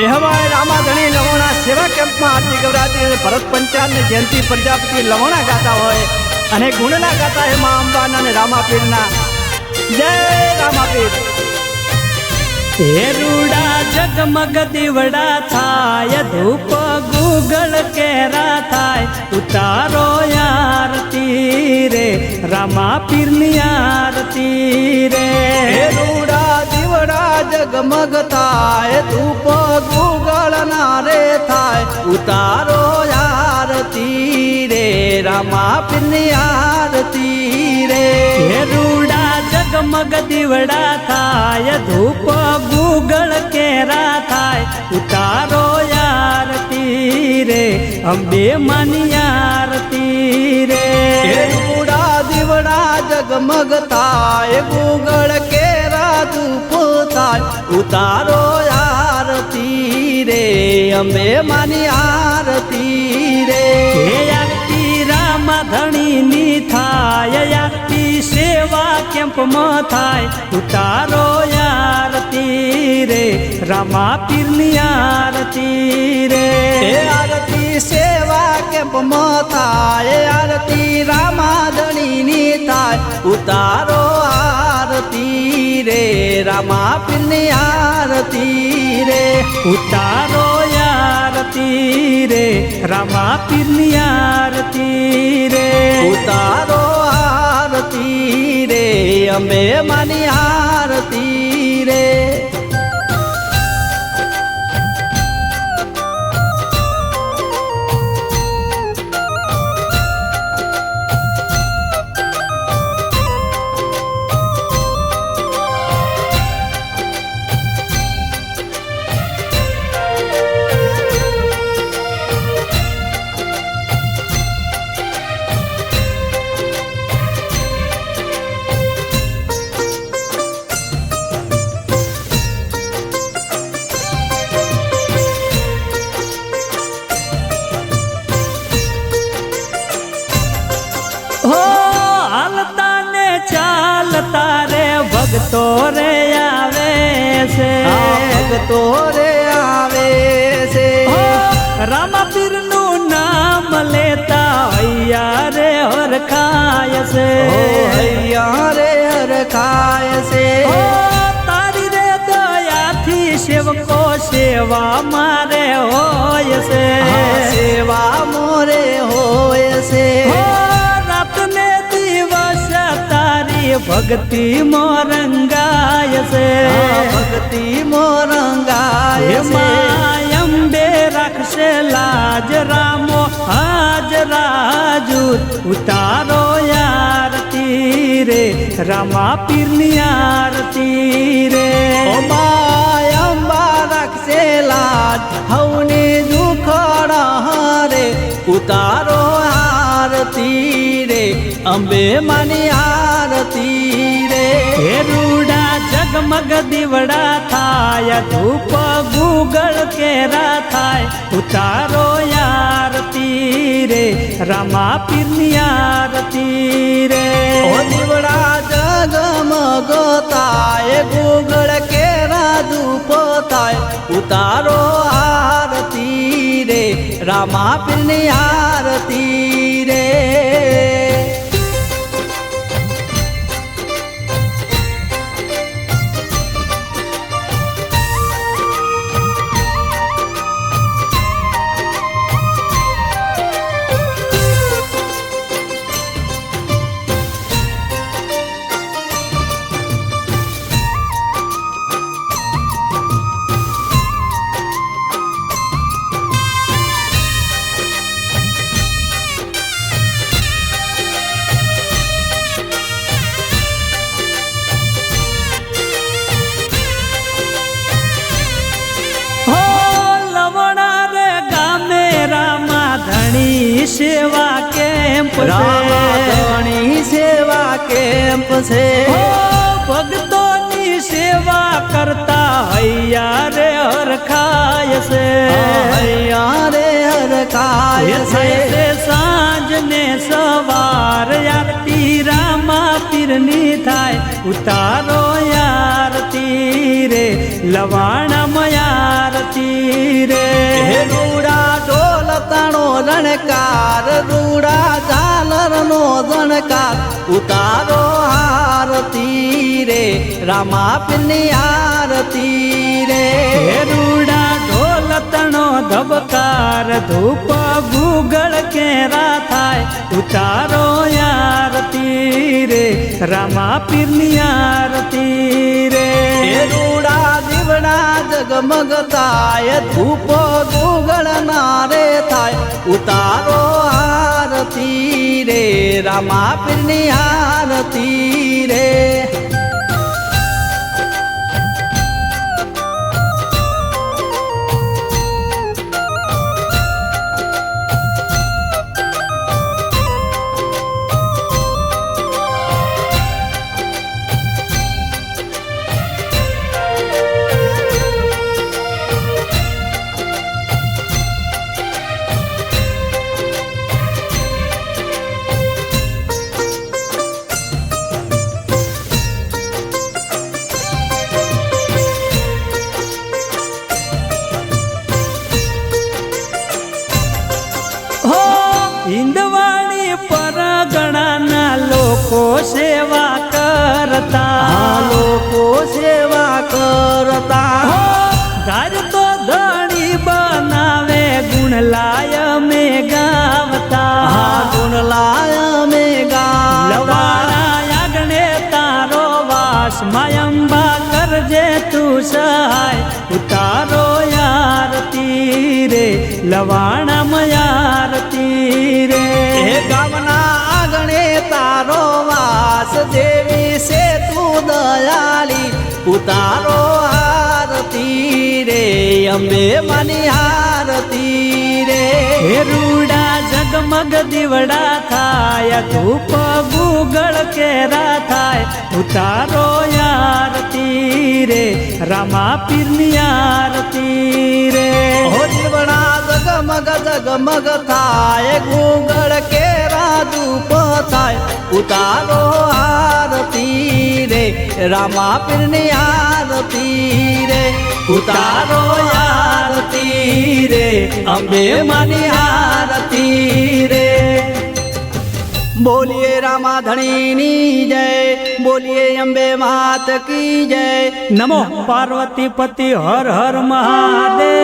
મેહવાય રામાધણી લવણા સેવા કેમ્પમાં આરતી ગવરાતી અને ભરત પંચાલ ને જયંતિ પ્રજાપતિ લવણા ગાતા હોય અને ગુણના ગાતા હે મા અંબાના અને રામાપીરના જય રામાપીર। હે રૂડા જગમગ દીવડા થાય ધૂપ ગુગળ કેરા થાય ઉતારો આરતી રે રામાપીરની આરતી રે। હે રૂડા દીવડા જગમગ થાય ધૂપ ગુગળ ના રે થાય ઉતારો આરતી રે રામાપીરની આરતી રે। હે રૂડા જગમગ દીવડા થાય ધૂપ ગુગળ કેરા થાય ઉતારો આરતી રે અંબે માની આરતી રે। હે રૂડા દીવડા જગમગ થાય ગુગળ કેરા ધૂપ થાય ઉતારો આરતી રે અંબે માની આરતી રે। હે આરતી રામાધણીની થાય આરતી સેવા કેમ્પમાં થાય ઉતારો આરતી રે રામાપીરની આરતી રે। હે આરતી સેવા કેમ્પમાં થાય આરતી રામાધણીની થાય ઉતારો આરતી રે રામાપીરની આરતી રે। ઉતારો આરતી રે રામાપીરની આરતી રે। ઉતારો આરતી રે અમે માની આરતી રે। હો હાલતા ને ચાલતા રે ભક્તો રે આવે છે ભક્તો રે આવે છે। હો રામાપીરનું નામ લેતા હૈયા રે હરખાય છે હૈયા રે હરખાય છે। હો તારી રે દયાથી સેવકો સેવા મારે હોય છે સેવા મોરે હોય છે। રાતને દિવસ તારી ભક્તિ મોરંગાય છે ભક્તિ મોરંગાય છે। અંબે રાખશે લાજ રામો હાજરાજુ ઉતારો આરતી રે રામાપીરની આરતી રે। અંબા રાખશે લાજ હવની દુખડા રે ઉતારો આરતી રે અંબે માની આરતી રે। હે રૂડા જગમગ દીવડા થાય ધૂપ ગુગળ કેરા થાય ઉતારો આરતી રે રામાપીરની આરતી રે। ઓ દીવડા જગમગ થાય ગુગળ કેરા ધૂપ થાય ઉતારો આરતી રે રામાપીરની આરતી રે। સેવા કેમ્પ રામાધણી સેવા કેમ્પ છે। ભક્તોની સેવા કરતા હૈયા રે હરખાય છે હૈયા રે હરખાય છે। સાંજ ને સવાર આરતી રામાપીરની થાય ઉતારો આરતી રે લવાણમય આરતી રે હે રૂડા ઢોલ તાણો રણકાર રૂડા ઝાલરનો ઝણકાર ઉતારો આરતી રે રામા પીરની આરતી રે હે રૂડા ઢોલ તણો ધબકાર ધૂપ ગુગળ કેરા થાય ઉતારો આરતી રે રામા પીરની આરતી રે હે રૂડા દીવડા જગમગ થાય ધૂપ ગુગળ નારે થાય ઉતારો આરતી રે રામા પીરની આરતી રે હો હિંદવાણી પરગણાના લોકો સેવા કરતા લોકો સેવા કરતા હો ધાર તો ધણી બનાવે ગુણ લાય મે ગાવતા ગુણલાય મે ગાતા લવાણા આગણે તારો વાસ માયંબા કરજે તું સહાય ઉતારો આરતી રે લવાણમય આરતી રે હે ગામના આંગણે તારો વાસ દેવી છે તું દયાળી ઉતારો આરતી રે અંબે માની આરતી રે હે રૂડા જગમગ દીવડા થાય ધૂપ ગુગળ કેરા થાય ઉતારો આરતી રે રામા પીરની આરતી રે હો જીવણા જગમગ જગમગ થાય ગુગળ કેરા ધૂપ થાય ઉતારો આરતી રે રામા પીરની આરતી રે ઉતારો આરતી રે અંબે માની આરતી રે બોલીએ રામા ધણીની જય બોલીએ અંબે માત કી જય નમો પાર્વતી પતિ હર હર મહાદેવ